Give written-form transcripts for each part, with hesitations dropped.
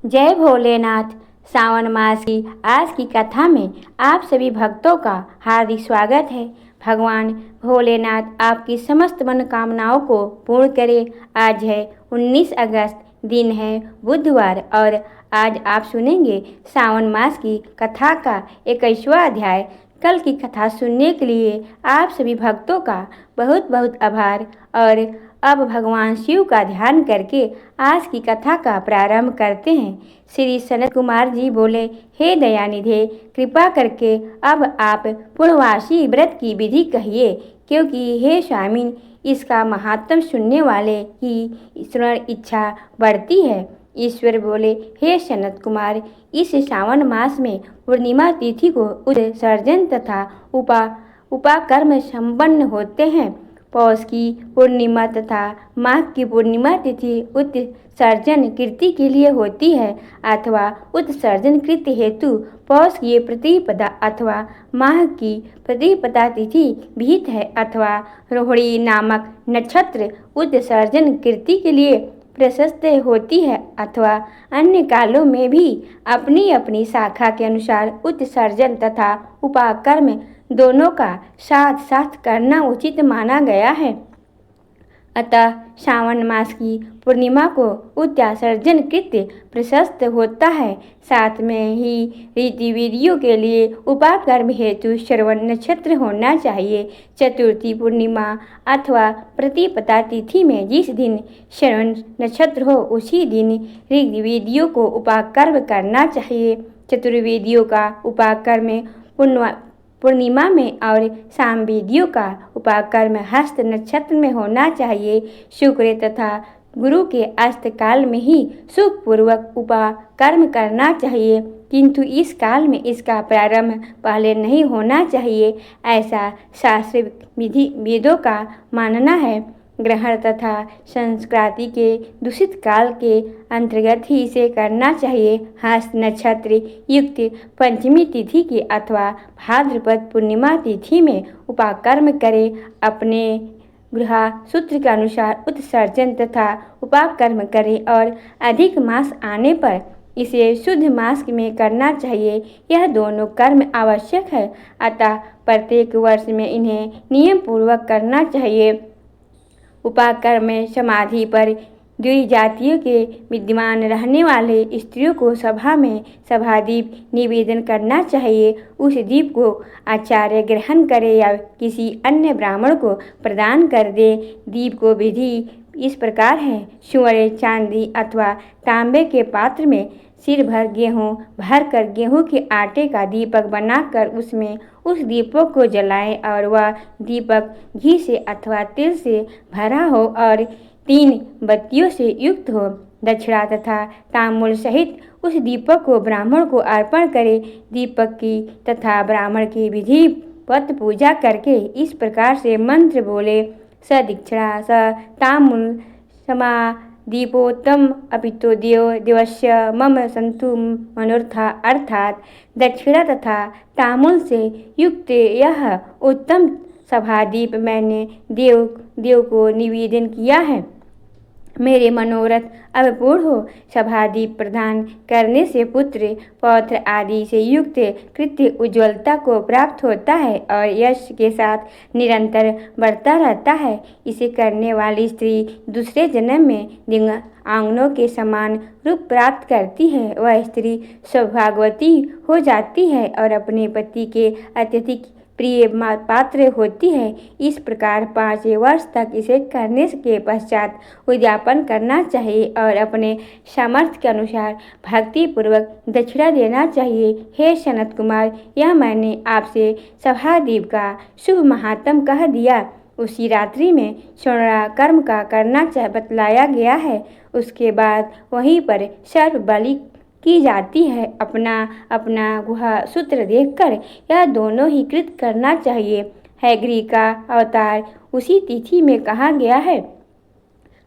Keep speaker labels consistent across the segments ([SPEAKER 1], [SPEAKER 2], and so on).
[SPEAKER 1] जय भोलेनाथ। सावन मास की आज की कथा में आप सभी भक्तों का हार्दिक स्वागत है। भगवान भोलेनाथ आपकी समस्त मनोकामनाओं को पूर्ण करे। आज है 19 अगस्त, दिन है बुधवार और आज आप सुनेंगे सावन मास की कथा का 21वां अध्याय। कल की कथा सुनने के लिए आप सभी भक्तों का बहुत बहुत आभार। और अब भगवान शिव का ध्यान करके आज की कथा का प्रारंभ करते हैं। श्री सनत कुमार जी बोले, हे दयानिधे, कृपा करके अब आप पूर्णवासी व्रत की विधि कहिए, क्योंकि हे स्वामी, इसका महात्म सुनने वाले की श्रवण इच्छा बढ़ती है। ईश्वर बोले, हे सनत कुमार, इस सावन मास में पूर्णिमा तिथि को उत्सर्जन तथा उपाकर्म संपन्न होते हैं। पौष की पूर्णिमा तथा माघ की पूर्णिमा तिथि उत्सर्जन कृति के लिए होती है अथवा उत्सर्जन कृति हेतु पौष की प्रतिपदा अथवा माघ की प्रतिपदा तिथि विहित है अथवा रोहिणी नामक नक्षत्र उत्सर्जन कृति के लिए प्रशस्त होती है अथवा अन्य कालों में भी अपनी अपनी शाखा के अनुसार उत्सर्जन तथा उपाकर्म दोनों का साथ साथ करना उचित माना गया है। अतः सावन मास की पूर्णिमा को उत्सर्जन कृत्य प्रशस्त होता है। साथ में ही रीति विधियों के लिए उपाकर्म हेतु श्रवण नक्षत्र होना चाहिए। चतुर्थी पूर्णिमा अथवा प्रतिपदा तिथि में जिस दिन श्रवण नक्षत्र हो उसी दिन रीति विधियों को उपाकर्म करना चाहिए। चतुर्वेदियों का उपाकर्म पूर्णिमा में और शाम विधियों का उपाकर्म हस्त नक्षत्र में होना चाहिए। शुक्र तथा गुरु के अस्त काल में ही सुखपूर्वक उपाकर्म करना चाहिए, किंतु इस काल में इसका प्रारंभ पहले नहीं होना चाहिए, ऐसा शास्त्र वेदों का मानना है। ग्रहण तथा संक्रांति के दूषित काल के अंतर्गत ही इसे करना चाहिए। हस्त नक्षत्र युक्त पंचमी तिथि की अथवा भाद्रपद पूर्णिमा तिथि में उपाकर्म करे। अपने गृह सूत्र के अनुसार उत्सर्जन तथा उपाकर्म करे और अधिक मास आने पर इसे शुद्ध मास में करना चाहिए। यह दोनों कर्म आवश्यक है, अतः प्रत्येक वर्ष में इन्हें नियम पूर्वक करना चाहिए। उपाकर्म समाधि पर द्विजातियों के विद्यमान रहने वाले स्त्रियों को सभा में सभादीप निवेदन करना चाहिए। उस दीप को आचार्य ग्रहण करे या किसी अन्य ब्राह्मण को प्रदान कर दे। दीप को विधि इस प्रकार है। स्वर्ण, चांदी अथवा तांबे के पात्र में सिर भर गेहूँ भरकर गेहूँ के आटे का दीपक बनाकर उसमें उस दीपक को जलाएं और वह दीपक घी से अथवा तिल से भरा हो और 3 बत्तियों से युक्त हो। दक्षिणा तथा तांबूल सहित उस दीपक को ब्राह्मण को अर्पण करे। दीपक की तथा ब्राह्मण की विधिवत पूजा करके इस प्रकार से मंत्र बोले, स दक्षिणा स तांबूल समा दीपोत्तम अपितो देवस्य मम संतु मनोर्था, अर्थात दक्षिणा तथा तांबूल से युक्त यह उत्तम सभादीप मैंने देव को निवेदन किया है। मेरे मनोरथ अब पूर्ण हो। सभादीप प्रदान करने से पुत्र पौत्र आदि से युक्त कृत्य उज्ज्वलता को प्राप्त होता है और यश के साथ निरंतर बढ़ता रहता है। इसे करने वाली स्त्री दूसरे जन्म में दिव्यांगनों के समान रूप प्राप्त करती है। वह स्त्री सौभाग्यवती हो जाती है और अपने पति के अत्यधिक प्रिय पात्र होती है। इस प्रकार 5 वर्ष तक इसे करने के पश्चात उद्यापन करना चाहिए और अपने सामर्थ्य के अनुसार भक्ति पूर्वक दक्षिणा देना चाहिए। हे सनत कुमार, यह मैंने आपसे सभादीप का शुभ महात्म कह दिया। उसी रात्रि में स्वर्णाकर्म का करना बतलाया गया है। उसके बाद वहीं पर सर्प बलि की जाती है। अपना अपना गुहा सूत्र देखकर यह दोनों ही कृत करना चाहिए। हैग्री का अवतार उसी तिथि में कहा गया है,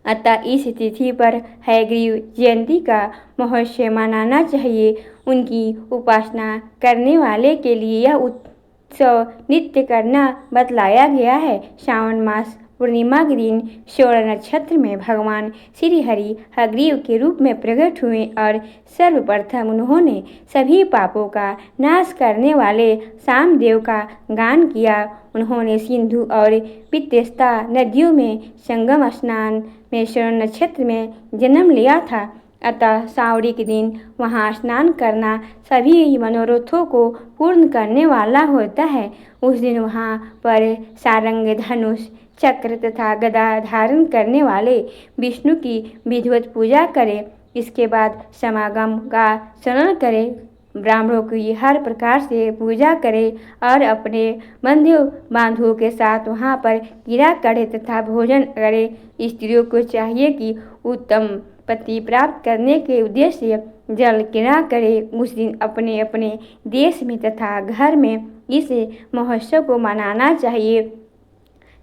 [SPEAKER 1] अतः इस तिथि पर हैग्रीव जयंती का महोत्सव मनाना चाहिए। उनकी उपासना करने वाले के लिए यह उत्सव नित्य करना बतलाया गया है। श्रावण मास पूर्णिमा के दिन श्रवण नक्षत्र में भगवान श्री हरि हयग्रीव के रूप में प्रकट हुए और सर्वप्रथम उन्होंने सभी पापों का नाश करने वाले सामदेव का गान किया। उन्होंने सिंधु और पित्तेस्ता नदियों में संगम स्नान में श्रवण नक्षत्र में जन्म लिया था। अतः सावरी के दिन वहाँ स्नान करना सभी मनोरथों को पूर्ण करने वाला होता है। उस दिन वहाँ पर सारंग, धनुष, चक्र तथा गदा धारण करने वाले विष्णु की विधिवत पूजा करें। इसके बाद समागम का स्मरण करें, ब्राह्मणों की हर प्रकार से पूजा करें और अपने बंधुओं के साथ वहाँ पर क्रीड़ा करें तथा भोजन करें। स्त्रियों को चाहिए कि उत्तम पति प्राप्त करने के उद्देश्य से जल क्रीड़ा करें। उस दिन अपने अपने देश में तथा घर में इस महोत्सव को मनाना चाहिए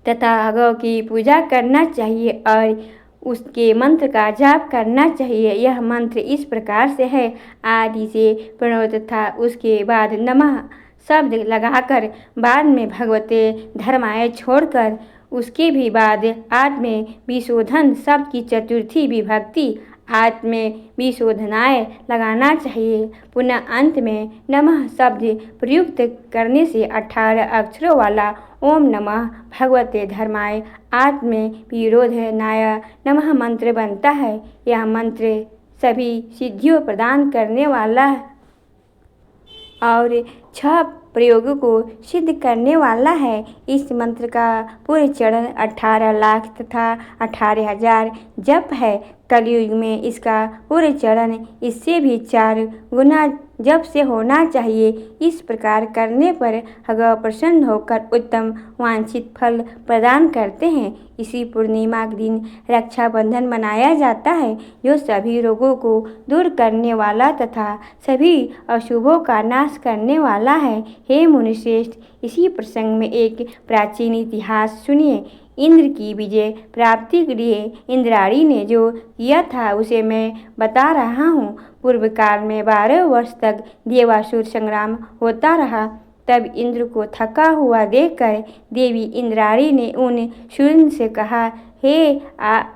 [SPEAKER 1] तथा गौ की पूजा करना चाहिए और उसके मंत्र का जाप करना चाहिए। यह मंत्र इस प्रकार से है, आदि से प्रणव तथा उसके बाद नमः शब्द लगाकर बाद में भगवते धर्माय छोड़कर उसके भी बाद आत्मे विशोधन शब्द की चतुर्थी विभक्ति आत्मे विशोधनाय लगाना चाहिए। पुनः अंत में नमः शब्द प्रयुक्त करने से 18 अक्षरों वाला ओम नमः भगवते धर्माय आत्मे विरोधनाय नमः मंत्र बनता है। यह मंत्र सभी सिद्धियों प्रदान करने वाला है और 6 प्रयोगों को सिद्ध करने वाला है। इस मंत्र का पूरे चरण 18 लाख तथा 18,000 जप है। कलयुग में इसका पूरे चरण इससे भी 4 गुना जप से होना चाहिए। इस प्रकार करने पर भगवान प्रसन्न होकर उत्तम वांछित फल प्रदान करते हैं। इसी पूर्णिमा के दिन रक्षाबंधन मनाया जाता है, जो सभी रोगों को दूर करने वाला तथा सभी अशुभों का नाश करने वाला है। हे मुनिश्रेष्ठ, इसी प्रसंग में एक प्राचीन इतिहास सुनिए। इंद्र की विजय प्राप्ति के लिए इंद्राणी ने जो किया था उसे मैं बता रहा हूँ। पूर्व काल में 12 वर्ष तक देवासुर संग्राम होता रहा। तब इंद्र को थका हुआ देखकर देवी इंद्राणी ने उन सूर्य से कहा, हे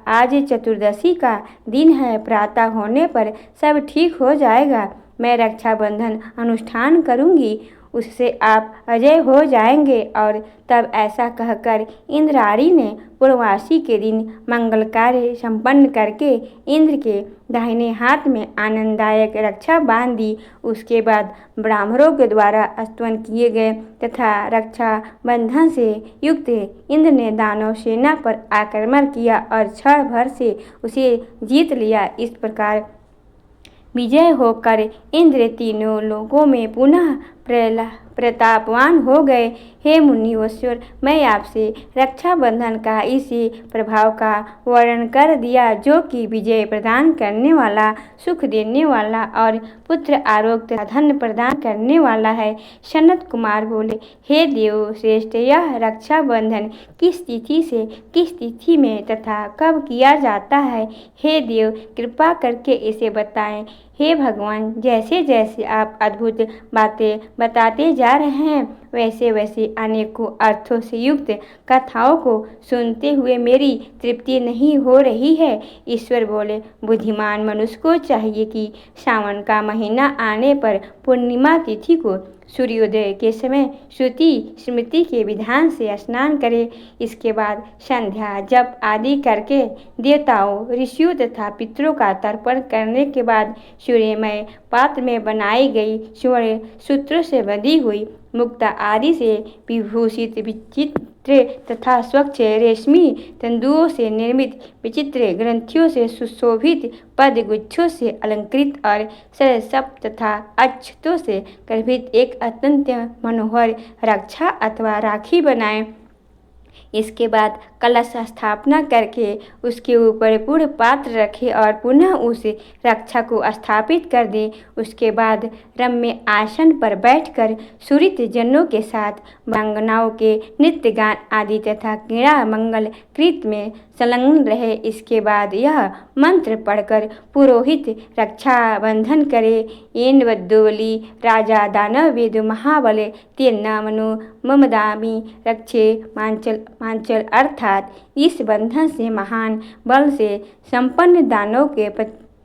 [SPEAKER 1] आज चतुर्दशी का दिन है, प्रातः होने पर सब ठीक हो जाएगा। मैं रक्षाबंधन अनुष्ठान करूँगी, उससे आप अजय हो जाएंगे। और तब ऐसा कहकर इंद्राणी ने पूर्णमासी के दिन मंगल कार्य संपन्न करके इंद्र के दाहिने हाथ में आनंददायक रक्षा बांध दी। उसके बाद ब्राह्मणों के द्वारा स्तवन किए गए तथा रक्षा बंधन से युक्त इंद्र ने दानव सेना पर आक्रमण किया और क्षण भर से उसे जीत लिया। इस प्रकार विजय होकर इंद्र तीनों लोकों में पुनः प्रतापवान हो गए। हे मुनिवश्वर, मैं आपसे रक्षाबंधन का इसी प्रभाव का वर्णन कर दिया, जो कि विजय प्रदान करने वाला, सुख देने वाला और पुत्र आरोग्य तथा धन प्रदान करने वाला है। सनत कुमार बोले, हे देव श्रेष्ठ, यह रक्षाबंधन किस तिथि से किस तिथि में तथा कब किया जाता है? हे देव, कृपा करके इसे बताएं। हे भगवान, जैसे जैसे आप अद्भुत बातें बताते जा रहे हैं, वैसे वैसे अनेकों अर्थों से युक्त कथाओं को सुनते हुए मेरी तृप्ति नहीं हो रही है। ईश्वर बोले, बुद्धिमान मनुष्य को चाहिए कि सावन का महीना आने पर पूर्णिमा तिथि को सूर्योदय के समय श्रुति स्मृति के विधान से स्नान करे। इसके बाद संध्या जप आदि करके देवताओं, ऋषियों तथा पितरों का तर्पण करने के बाद सूर्यमय पात्र में बनाई गई स्वर्ण सूत्रों से बंधी हुई मुक्ता आदि से विभूषित विचित्र तथा स्वच्छ रेशमी तंतुओं से निर्मित विचित्र ग्रंथियों से सुशोभित पद गुच्छों से अलंकृत और सरसप तथा अक्षतों से गर्भित एक अत्यंत मनोहर रक्षा अथवा राखी बनाएं। इसके बाद कलश स्थापना करके उसके ऊपर पूर्ण पात्र रखें और पुनः उस रक्षा को स्थापित कर दें। उसके बाद रम्य आसन पर बैठकर सुरित जनों के साथ मंगनाओं के नृत्य गान आदि तथा क्रीड़ा मंगल कृत में संलग्न रहे। इसके बाद यह मंत्र पढ़कर पुरोहित रक्षा बंधन करे। येन वद्दोली राजा दानव वेद महाबले तेन्ना मनो ममदामी रक्षे मांचल अर्थात अर्थात इस बंधन से महान बल से संपन्न दानव के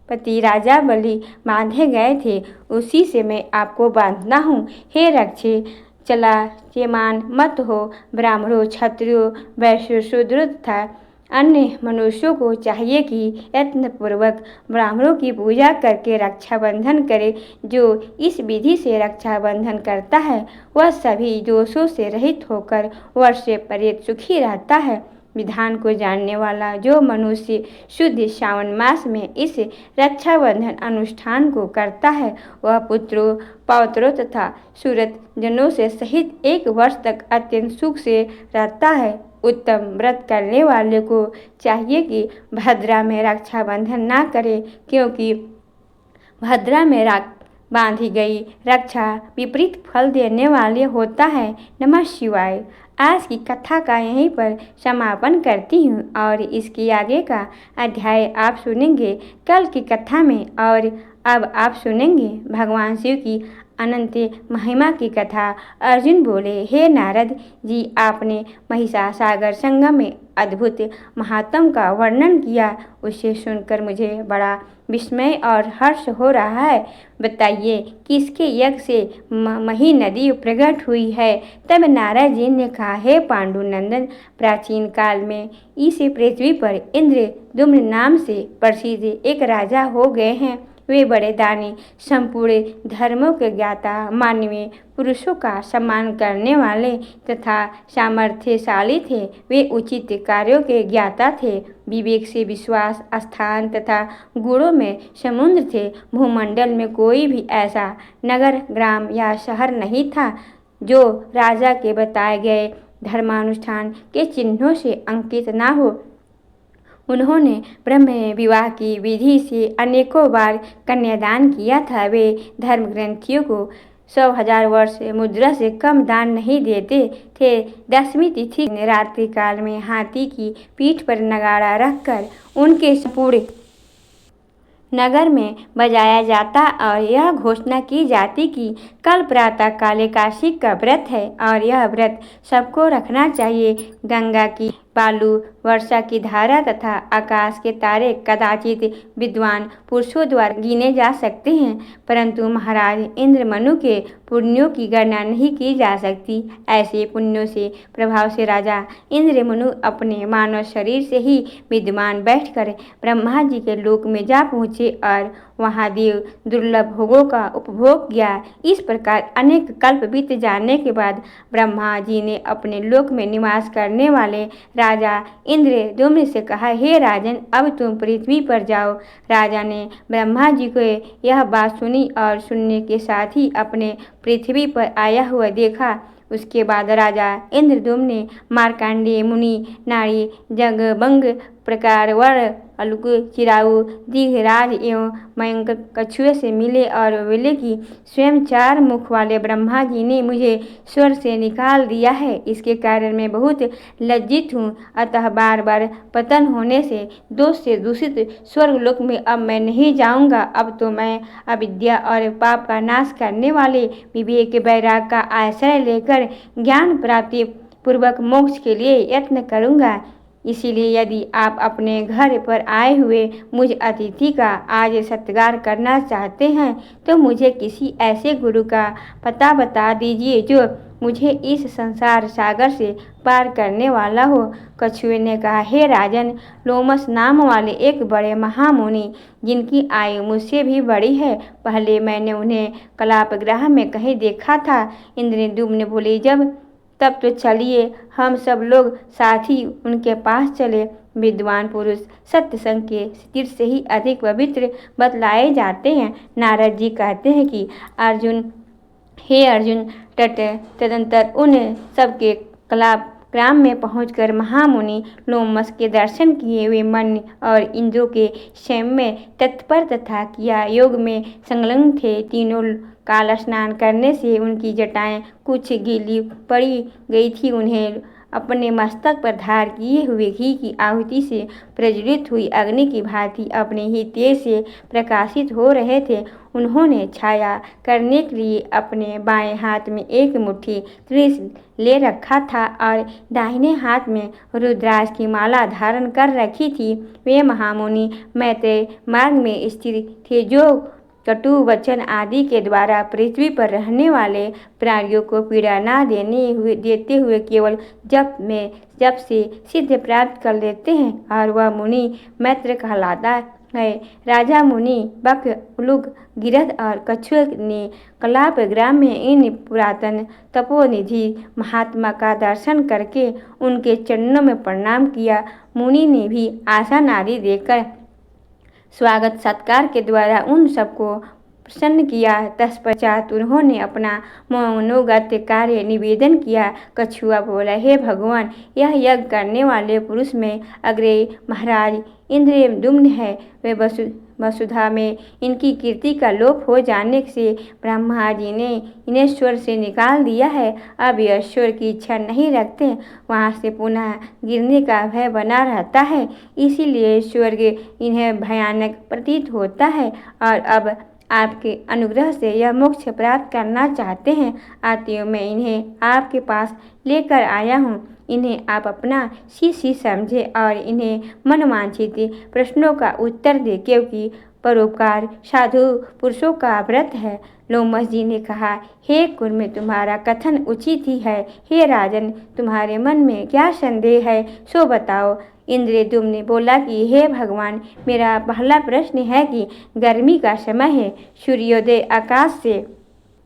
[SPEAKER 1] पति राजा बलि बांधे गए थे, उसी से मैं आपको बांधना हूँ। हे रक्षे, चलायमान मत हो। ब्राह्मणों, क्षत्रियों, वैश्यों, शूद्रों तथा अन्य मनुष्यों को चाहिए कि यत्नपूर्वक ब्राह्मणों की पूजा करके रक्षाबंधन करे। जो इस विधि से रक्षाबंधन करता है वह सभी दोषों से रहित होकर वर्ष पर्यंत सुखी रहता है। विधान को जानने वाला जो मनुष्य शुद्ध श्रावण मास में इस रक्षाबंधन अनुष्ठान को करता है वह पुत्रों, पौत्रों तथा सूरत जनों से सहित 1 वर्ष तक अत्यंत सुख से रहता है। उत्तम व्रत करने वाले को चाहिए कि भद्रा में रक्षाबंधन ना करे, क्योंकि भद्रा में बांधी गई रक्षा विपरीत फल देने वाले होता है। नमः शिवाय। आज की कथा का यहीं पर समापन करती हूँ और इसके आगे का अध्याय आप सुनेंगे कल की कथा में। और अब आप सुनेंगे भगवान शिव की अनंत महिमा की कथा। अर्जुन बोले, हे नारद जी, आपने महिषासागर संगम में अद्भुत महात्म का वर्णन किया, उसे सुनकर मुझे बड़ा विस्मय और हर्ष हो रहा है। बताइए किसके यज्ञ से मही नदी प्रकट हुई है। तब नारद जी ने कहा, हे पांडुनंदन, प्राचीन काल में इस पृथ्वी पर इंद्रदुम्न नाम से प्रसिद्ध एक राजा हो गए हैं। वे बड़े दानी, संपूर्ण धर्मों के ज्ञाता, मानवीय पुरुषों का सम्मान करने वाले तथा सामर्थ्यशाली थे। वे उचित कार्यों के ज्ञाता थे, विवेक से विश्वास, स्थान तथा गुणों में समुद्र थे। भूमंडल में कोई भी ऐसा नगर, ग्राम या शहर नहीं था जो राजा के बताए गए धर्मानुष्ठान के चिन्हों से अंकित ना हो। उन्होंने ब्रह्म विवाह की विधि से अनेकों बार कन्यादान किया था। वे धर्म ग्रंथियों को 100,000 वर्ष मुद्रा से कम दान नहीं देते थे। 10वीं तिथि रात्रि काल में हाथी की पीठ पर नगाड़ा रखकर उनके पूरे नगर में बजाया जाता और यह घोषणा की जाती कि कल प्रातः काल एकादशी का व्रत है और यह व्रत सबको रखना चाहिए। गंगा की बालू, वर्षा की धारा तथा आकाश के तारे कदाचित विद्वान पुरुषों द्वारा गिने जा सकते हैं, परंतु महाराज इंद्रमनु के पुण्यों की गणना नहीं की जा सकती। ऐसे पुण्यों से प्रभाव से राजा इंद्रमनु अपने मानव शरीर से ही विद्यमान बैठकर ब्रह्मा जी के लोक में जा पहुँचे और वहाँ देव दुर्लभ भोगों का उपभोग किया। इस प्रकार अनेक कल्प बीत जाने के बाद ब्रह्मा जी ने अपने लोक में निवास करने वाले राजा इंद्रदुम्न से कहा, हे राजन, अब तुम पृथ्वी पर जाओ। राजा ने ब्रह्मा जी को यह बात सुनी और सुनने के साथ ही अपने पृथ्वी पर आया हुआ देखा। उसके बाद राजा इंद्रदुम्न ने मार्कंडेय मुनि, नारी, जगबंग, प्रकार, वर, अलुक, चिराऊ, दिघराज एवं मयंक कछुए से मिले और बोले कि स्वयं 4 मुख वाले ब्रह्मा जी ने मुझे स्वर्ग से निकाल दिया है। इसके कारण मैं बहुत लज्जित हूँ, अतः बार बार पतन होने से दोष से दूषित स्वर्गलोक में अब मैं नहीं जाऊँगा। अब तो मैं अविद्या और पाप का नाश करने वाले विवेक वैराग का आश्रय लेकर ज्ञान प्राप्ति पूर्वक मोक्ष के लिए यत्न करूँगा। इसीलिए यदि आप अपने घर पर आए हुए मुझ अतिथि का आज सत्कार करना चाहते हैं तो मुझे किसी ऐसे गुरु का पता बता दीजिए जो मुझे इस संसार सागर से पार करने वाला हो। कछुए ने कहा, हे राजन, लोमस नाम वाले एक बड़े महामुनि, जिनकी आयु मुझसे भी बड़ी है, पहले मैंने उन्हें कलापगृह में कहीं देखा था। इंद्रदुम्न बोले, जब तब तो चलिए हम सब लोग साथ ही उनके पास चले। विद्वान पुरुष सत्संग के तीर से ही अधिक पवित्र बतलाए जाते हैं। नारद जी कहते हैं कि हे अर्जुन, तदंतर उन सबके कलाग्राम में पहुंचकर महामुनि लोमस के दर्शन किए। वे मन और इंद्रियों के संयम में तत्पर तथा क्रिया योग में संलग्न थे। तीनों काल स्नान करने से उनकी जटाएं कुछ गीली पड़ी गई थी। उन्हें अपने मस्तक पर धार किए हुए घी की आहुति से प्रज्वलित हुई अग्नि की भांति अपने ही तेज से प्रकाशित हो रहे थे। उन्होंने छाया करने के लिए अपने बाएं हाथ में एक मुट्ठी त्रिशूल ले रखा था और दाहिने हाथ में रुद्राक्ष की माला धारण कर रखी थी। वे महामुनि मैत्रेय मार्ग में स्थिर थे, जो कटु वचन आदि के द्वारा पृथ्वी पर रहने वाले प्राणियों को पीड़ा न देते हुए केवल जप से सिद्ध प्राप्त कर लेते हैं, और वह मुनि मैत्र कहलाता है। राजा मुनि बक, उलूक, गिरध और कछुआ ने कलाप ग्राम में इन पुरातन तपोनिधि महात्मा का दर्शन करके उनके चरणों में प्रणाम किया। मुनि ने भी आसन आदि देकर स्वागत सत्कार के द्वारा उन सबको प्रसन्न किया। तत्पश्चात उन्होंने अपना मनोगत कार्य निवेदन किया। कछुआ बोला, हे भगवान, यह यज्ञ करने वाले पुरुष में अग्रेय महाराज इंद्रद्युम्न है। वे वसुधा में इनकी कीर्ति का लोप हो जाने से ब्रह्मा जी ने इन्हें स्वर्ग से निकाल दिया है। अब यह स्वर्ग की इच्छा नहीं रखते, वहाँ से पुनः गिरने का भय बना रहता है, इसीलिए स्वर्ग इन्हें भयानक प्रतीत होता है और अब आपके अनुग्रह से यह मोक्ष प्राप्त करना चाहते हैं। अतएव मैं इन्हें आपके पास लेकर आया हूँ। इन्हें आप अपना शिष्य समझे और इन्हें मनवांछित प्रश्नों का उत्तर दे, क्योंकि परोपकार साधु पुरुषों का व्रत है। लोमस जी ने कहा, हे कुर्म, तुम्हारा कथन उचित ही है। हे राजन, तुम्हारे मन में क्या संदेह है, सो बताओ। इंद्रद्युम्न ने बोला कि हे भगवान, मेरा पहला प्रश्न है कि गर्मी का समय है, सूर्योदय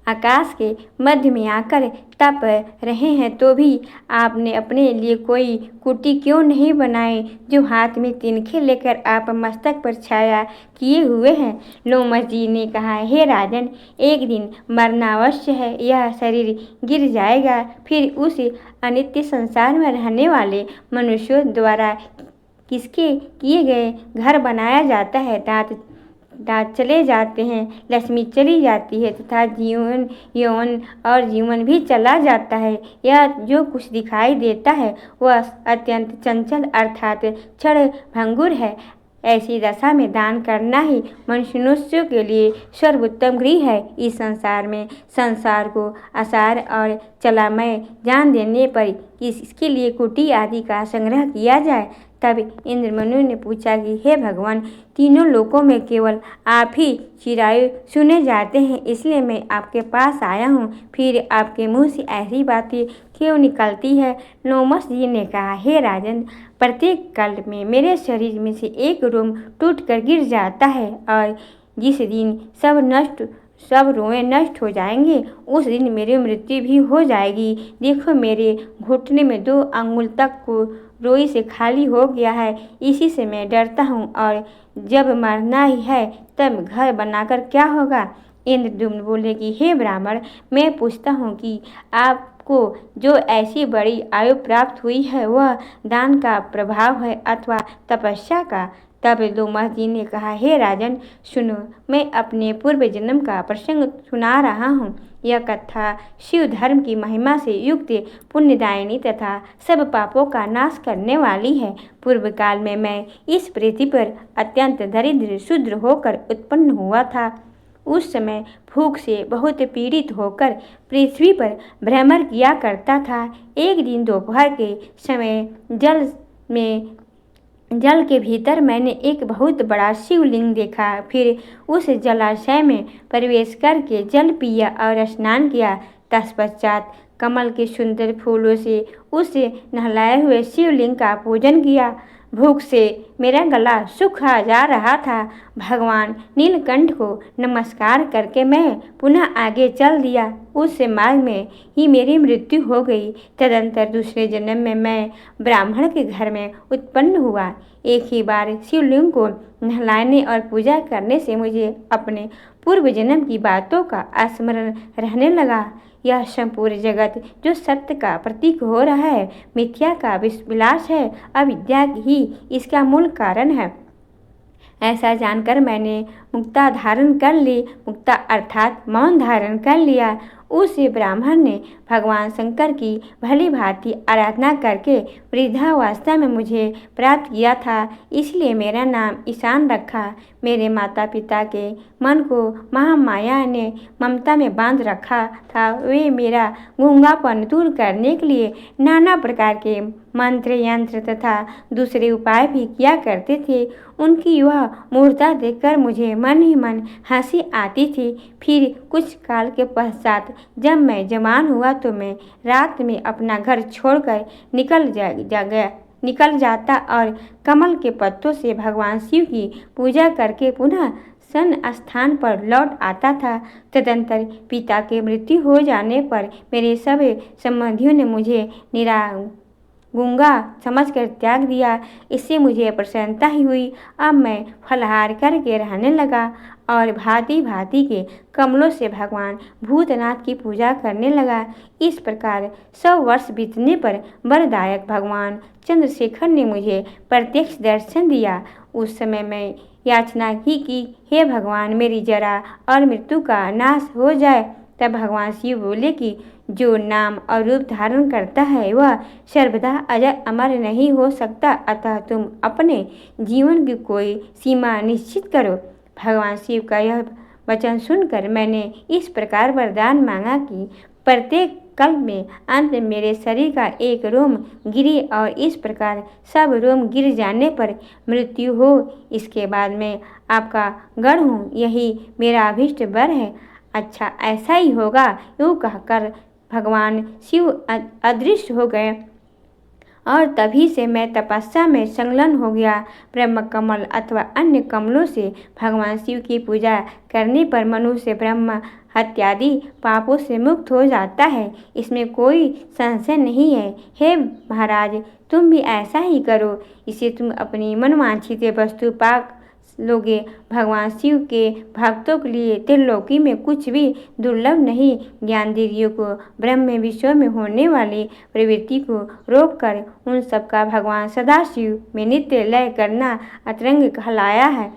[SPEAKER 1] आकाश के मध्य में आकर तप रहे हैं, तो भी आपने अपने लिए कोई कुटी क्यों नहीं बनाई, जो हाथ में तिनखे लेकर आप मस्तक पर छाया किए हुए हैं। लोमस जी ने कहा, हे राजन, एक दिन मरना अवश्य है, यह शरीर गिर जाएगा, फिर उस अनित्य संसार में रहने वाले मनुष्यों द्वारा किसके किए गए घर बनाया जाता है। दांत चले जाते हैं, लक्ष्मी चली जाती है तथा जीवन यौवन और जीवन भी चला जाता है। यह जो कुछ दिखाई देता है वह अत्यंत चंचल अर्थात क्षण भंगुर है। ऐसी दशा में दान करना ही मनुष्यों के लिए सर्वोत्तम गृह है। इस संसार में संसार को आसार और चलामय जान देने पर इसके लिए कुटी आदि का संग्रह किया जाए। तब इंद्रमनु ने पूछा कि हे भगवान, तीनों लोकों में केवल आप ही चिरायु सुने जाते हैं, इसलिए मैं आपके पास आया हूँ। फिर आपके मुँह से ऐसी बातें क्यों निकलती है। लोमस जी ने कहा, हे राजन, प्रत्येक काल में मेरे शरीर में से एक रोम टूटकर गिर जाता है, और जिस दिन सब रोएं नष्ट हो जाएंगे, उस दिन मेरी मृत्यु भी हो जाएगी। देखो, मेरे घुटने में 2 अंगुल तक को रोई से खाली हो गया है, इसी से मैं डरता हूँ, और जब मरना ही है तब घर बनाकर क्या होगा। इंद्रद्युम्न बोले कि हे ब्राह्मण, मैं पूछता हूँ कि आपको जो ऐसी बड़ी आयु प्राप्त हुई है वह दान का प्रभाव है अथवा तपस्या का। तब लोमस जी ने कहा, हे राजन, सुनो, मैं अपने पूर्व जन्म का प्रसंग सुना रहा हूँ। यह कथा शिव धर्म की महिमा से युक्त पुण्यदायिनी तथा सब पापों का नाश करने वाली है। पूर्व काल में मैं इस पृथ्वी पर अत्यंत दरिद्र शूद्र होकर उत्पन्न हुआ था। उस समय भूख से बहुत पीड़ित होकर पृथ्वी पर भ्रमण किया करता था। एक दिन दोपहर के समय जल के भीतर मैंने एक बहुत बड़ा शिवलिंग देखा। फिर उस जलाशय में प्रवेश करके जल पिया और स्नान किया। तत्पश्चात कमल के सुंदर फूलों से उस नहलाए हुए शिवलिंग का पूजन किया। भूख से मेरा गला सूखा जा रहा था। भगवान नीलकंठ को नमस्कार करके मैं पुनः आगे चल दिया। उस मार्ग में ही मेरी मृत्यु हो गई। तदंतर दूसरे जन्म में मैं ब्राह्मण के घर में उत्पन्न हुआ। एक ही बार शिवलिंग को नहलाने और पूजा करने से मुझे अपने पूर्व जन्म की बातों का स्मरण रहने लगा। यह संपूर्ण जगत जो सत्य का प्रतीक हो रहा है, मिथ्या का विलास है, अविद्या ही इसका मूल कारण है। ऐसा जानकर मैंने मुक्ता धारण कर ली। मुक्ता अर्थात मौन धारण कर लिया। उस ब्राह्मण ने भगवान शंकर की भली भांति आराधना करके वृद्धावस्था में मुझे प्राप्त किया था, इसलिए मेरा नाम ईशान रखा। मेरे माता पिता के मन को महामाया ने ममता में बांध रखा था। वे मेरा गूंगापन दूर करने के लिए नाना प्रकार के मंत्र यंत्र तथा दूसरे उपाय भी किया करते थे। उनकी वह मूर्ता देखकर मुझे मन ही मन हंसी आती थी। फिर कुछ काल के पश्चात जब मैं जवान हुआ तो मैं रात में अपना घर छोड़कर निकल जाता और कमल के पत्तों से भगवान शिव की पूजा करके पुनः सन स्थान पर लौट आता था। तदंतर पिता के मृत्यु हो जाने पर मेरे सभी संबंधियों ने मुझे गूंगा समझकर त्याग दिया। इससे मुझे प्रसन्नता ही हुई। अब मैं फलाहार करके रहने लगा और भांति भांति के कमलों से भगवान भूतनाथ की पूजा करने लगा। इस प्रकार 100 वर्ष बीतने पर वरदायक भगवान चंद्रशेखर ने मुझे प्रत्यक्ष दर्शन दिया। उस समय मैं याचना की कि हे भगवान, मेरी जरा और मृत्यु का नाश हो जाए। तब भगवान शिव बोले कि जो नाम और रूप धारण करता है वह सर्वदा अजर अमर नहीं हो सकता, अतः तुम अपने जीवन की कोई सीमा निश्चित करो। भगवान शिव का यह वचन सुनकर मैंने इस प्रकार वरदान मांगा कि प्रत्येक कल्प में अंत में मेरे शरीर का एक रोम गिरे और इस प्रकार सब रोम गिर जाने पर मृत्यु हो। इसके बाद मैं आपका गढ़ हूँ, यही मेरा अभीष्ट वर है। अच्छा, ऐसा ही होगा। यूँ कहकर भगवान शिव अदृश्य हो गए और तभी से मैं तपस्या में संलग्न हो गया। ब्रह्म कमल अथवा अन्य कमलों से भगवान शिव की पूजा करने पर मनुष्य ब्रह्म हत्यादि पापों से मुक्त हो जाता है, इसमें कोई संशय नहीं है। हे महाराज, तुम भी ऐसा ही करो, इसे तुम अपनी मनवांछित वस्तु पा लोगे। भगवान शिव के भक्तों के लिए त्रिलोकी में कुछ भी दुर्लभ नहीं। ज्ञानेंद्रियों को ब्रह्म विषयों में होने वाली प्रवृत्ति को रोककर उन सबका भगवान सदाशिव में नित्य लय करना अतरंग कहलाया है।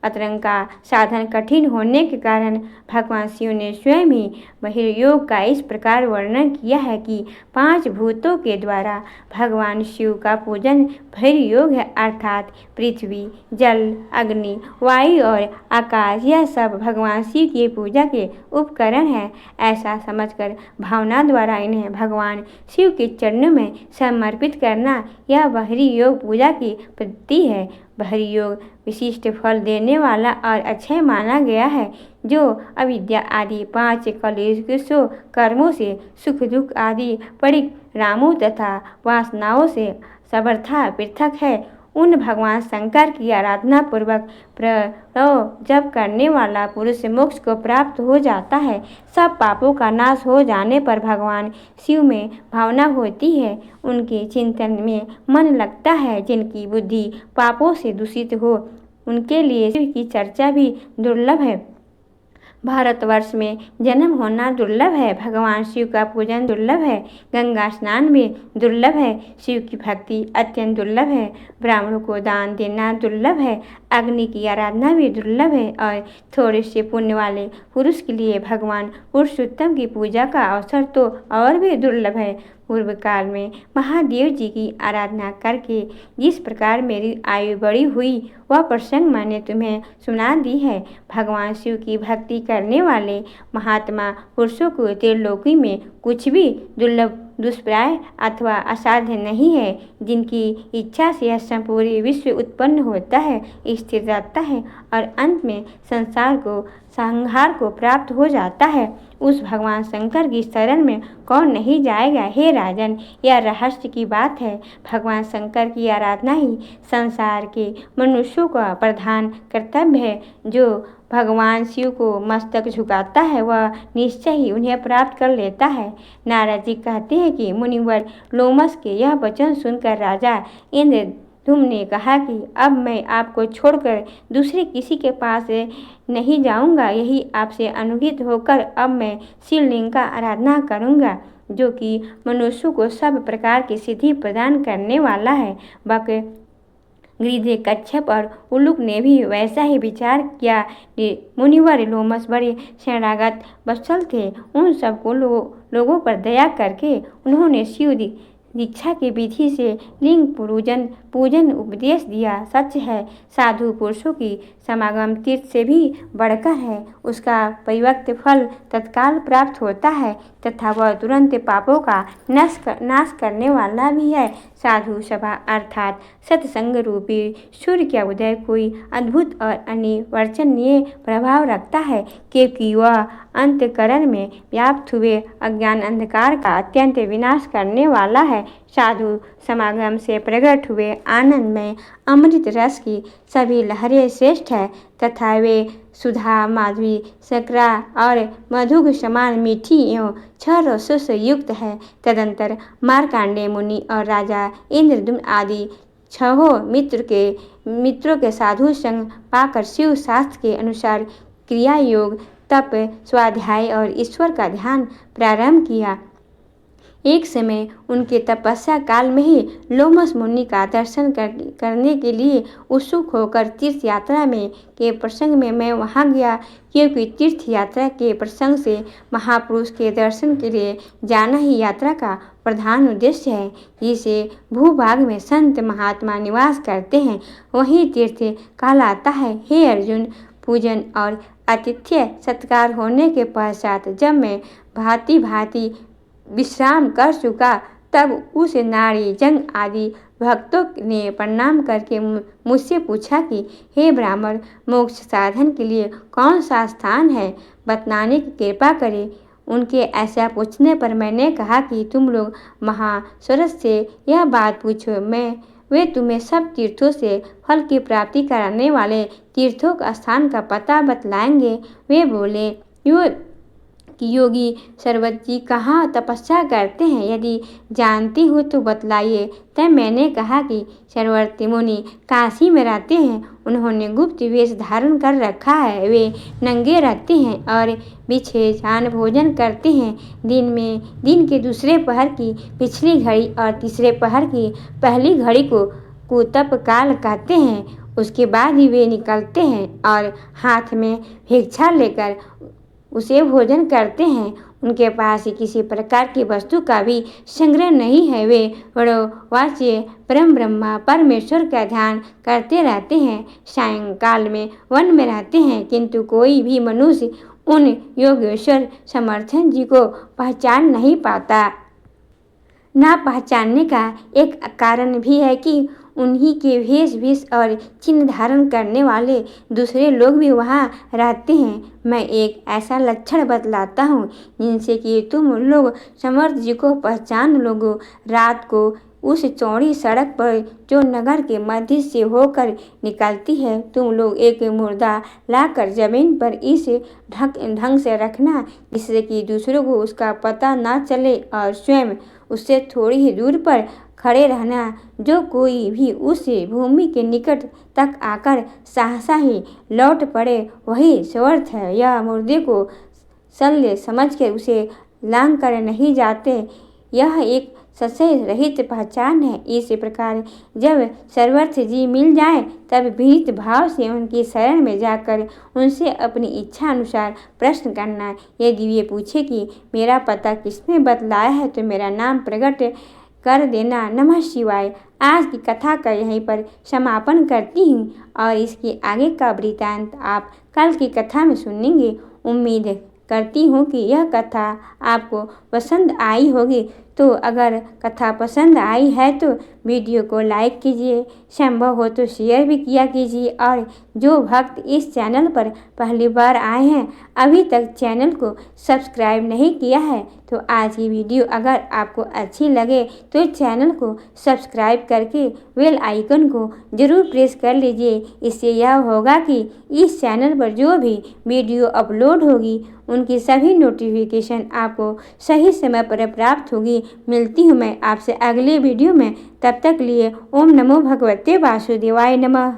[SPEAKER 1] अतरंग का साधन कठिन होने के कारण भगवान शिव ने स्वयं ही बहिर्योग का इस प्रकार वर्णन किया है कि 5 भूतों के द्वारा भगवान शिव का पूजन बहिर्योग है, अर्थात पृथ्वी, जल, अग्नि, वायु और आकाश, यह सब भगवान शिव की पूजा के उपकरण है। ऐसा समझकर भावना द्वारा इन्हें भगवान शिव के चरणों में समर्पित करना, यह बहिर्योग पूजा की पद्धति है। बहिर्योग विशिष्ट फल देने वाला और अक्षय माना गया है, जो अविद्या आदि 5 कलेशों कर्मों से सुख दुख आदि परिक्रामों तथा वासनाओं से सर्वथा पृथक है। उन भगवान शंकर की आराधना पूर्वक प्रणव जप करने वाला पुरुष मोक्ष को प्राप्त हो जाता है। सब पापों का नाश हो जाने पर भगवान शिव में भावना होती है, उनके चिंतन में मन लगता है। जिनकी बुद्धि पापों से दूषित हो उनके लिए शिव की चर्चा भी दुर्लभ है। भारतवर्ष में जन्म होना दुर्लभ है, भगवान शिव का पूजन दुर्लभ है, गंगा स्नान भी दुर्लभ है, शिव की भक्ति अत्यंत दुर्लभ है, ब्राह्मणों को दान देना दुर्लभ है, अग्नि की आराधना भी दुर्लभ है और थोड़े से पुण्य वाले पुरुष के लिए भगवान पुरुषोत्तम की पूजा का अवसर तो और भी दुर्लभ है। पूर्व काल में महादेव जी की आराधना करके जिस प्रकार मेरी आयु बड़ी हुई वह प्रसंग मैंने तुम्हें सुना दी है। भगवान शिव की भक्ति करने वाले महात्मा पुरुषों को त्रिलोकी में कुछ भी दुर्लभ दुष्प्राय अथवा असाध्य नहीं है। जिनकी इच्छा से यह संपूर्ण विश्व उत्पन्न होता है, स्थिर रहता है और अंत में संसार को संहार को प्राप्त हो जाता है, उस भगवान शंकर की शरण में कौन नहीं जाएगा। हे राजन, यह रहस्य की बात है। भगवान शंकर की आराधना ही संसार के मनुष्यों का प्रधान कर्तव्य है। जो भगवान शिव को मस्तक झुकाता है वह निश्चय ही उन्हें प्राप्त कर लेता है। नारद जी कहते हैं कि मुनिवर लोमस के यह वचन सुनकर राजा इंद्रद्युम्न ने कहा कि अब मैं आपको छोड़कर दूसरे किसी के पास नहीं जाऊंगा। यही आपसे अनुग्रहित होकर अब मैं शिवलिंग का आराधना करूंगा, जो कि मनुष्यों को सब प्रकार की सिद्धि प्रदान करने वाला है। गिरिधे कच्छप और उल्लूक ने भी वैसा ही विचार किया। मुनिवर लोमस बड़े शरणागत वत्सल थे। उन सबको लोगों पर दया करके उन्होंने शिव दीक्षा की विधि से लिंग पूजन उपदेश दिया। सच है, साधु पुरुषों की समागम तीर्थ से भी बढ़कर है। उसका परिवक्त फल तत्काल प्राप्त होता है तथा वह तुरंत पापों का नाश करने वाला भी है। साधु सभा अर्थात सत्संग रूपी सूर्य का उदय कोई अद्भुत और अनिवर्चनीय प्रभाव रखता है, क्योंकि वह अंतःकरण में व्याप्त हुए अज्ञान अंधकार का अत्यंत विनाश करने वाला है। साधु समागम से प्रकट हुए आनंद में अमृत रस की सभी लहरें श्रेष्ठ है तथा वे सुधा, माधवी, सकरा और मधु के समान मीठी एवं 6 रसों से युक्त है। तदंतर मार्कंडेय मुनि और राजा इंद्रद्युम्न आदि 6 मित्रों के साधु संग पाकर शिव शास्त्र के अनुसार क्रिया योग, तप, स्वाध्याय और ईश्वर का ध्यान प्रारंभ किया। एक समय उनके तपस्या काल में ही लोमस मुनि का दर्शन करने के लिए उत्सुक होकर तीर्थ यात्रा के प्रसंग में मैं वहां गया, क्योंकि तीर्थ यात्रा के प्रसंग से महापुरुष के दर्शन के लिए जाना ही यात्रा का प्रधान उद्देश्य है। जिसे भूभाग में संत महात्मा निवास करते हैं वही तीर्थ कहलाता है। हे अर्जुन, पूजन और आतिथ्य सत्कार होने के पश्चात जब मैं भांति विश्राम कर चुका, तब उस नारी जंग आदि भक्तों ने प्रणाम करके मुझसे पूछा कि हे ब्राह्मण, मोक्ष साधन के लिए कौन सा स्थान है, बतलाने की कृपा करें। उनके ऐसा पूछने पर मैंने कहा कि तुम लोग महासुरस से यह बात पूछो, वे तुम्हें सब तीर्थों से फल की प्राप्ति कराने वाले तीर्थों का स्थान का पता बतलाएंगे। वे बोले कि योगी सरवत जी कहाँ तपस्या करते हैं, यदि जानती हो तो बतलाइए। तब मैंने कहा कि सरवर्ती मुनि काशी में रहते हैं। उन्होंने गुप्त वेश धारण कर रखा है। वे नंगे रहते हैं और बिछे छान भोजन करते हैं। दिन के दूसरे पहर की पिछली घड़ी और तीसरे पहर की पहली घड़ी को तप काल कहते हैं। उसके बाद ही वे निकलते हैं और हाथ में भिक्षा लेकर उसे भोजन करते हैं। उनके पास किसी प्रकार की वस्तु का भी संग्रह नहीं है। वे वाच्य परम ब्रह्मा परमेश्वर का ध्यान करते रहते हैं। सायंकाल में वन में रहते हैं, किंतु कोई भी मनुष्य उन योगेश्वर समर्थन जी को पहचान नहीं पाता। ना पहचानने का एक कारण भी है कि उन्हीं के वेश और चिन्ह धारण करने वाले दूसरे लोग भी वहाँ रहते हैं। मैं एक ऐसा लक्षण बतलाता हूँ जिनसे कि तुम लोग समर्थ जी को पहचान लोगे। रात को उस चौड़ी सड़क पर जो नगर के मध्य से होकर निकलती है, तुम लोग एक मुर्दा लाकर जमीन पर इस ढंग से रखना जिससे कि दूसरों को उसका पता ना चले और स्वयं उससे थोड़ी ही दूर पर खड़े रहना। जो कोई भी उस भूमि के निकट तक आकर सहसा ही लौट पड़े वही स्वर्थ है। यह मुर्दे को शल्य समझकर उसे लांग कर नहीं जाते। यह एक संशय रहित पहचान है। इस प्रकार जब सर्वर्थ जी मिल जाए तब विनीत भाव से उनकी शरण में जाकर उनसे अपनी इच्छा अनुसार प्रश्न करना। यदि वे पूछे कि मेरा पता किसने बतलाया है तो मेरा नाम प्रकट कर देना। नमः शिवाय। आज की कथा का यहीं पर समापन करती हूँ और इसके आगे का वृत्तांत आप कल की कथा में सुनेंगे। उम्मीद करती हूँ कि यह कथा आपको पसंद आई होगी। तो अगर कथा पसंद आई है तो वीडियो को लाइक कीजिए, संभव हो तो शेयर भी किया कीजिए। और जो भक्त इस चैनल पर पहली बार आए हैं, अभी तक चैनल को सब्सक्राइब नहीं किया है, तो आज की वीडियो अगर आपको अच्छी लगे तो चैनल को सब्सक्राइब करके बेल आइकन को ज़रूर प्रेस कर लीजिए। इससे यह होगा कि इस चैनल पर जो भी वीडियो अपलोड होगी उनकी सभी नोटिफिकेशन आपको सही समय पर प्राप्त होगी। मिलती हूँ मैं आपसे अगले वीडियो में। तब तक लिए ओम नमो भगवते वासुदेवाय नमः।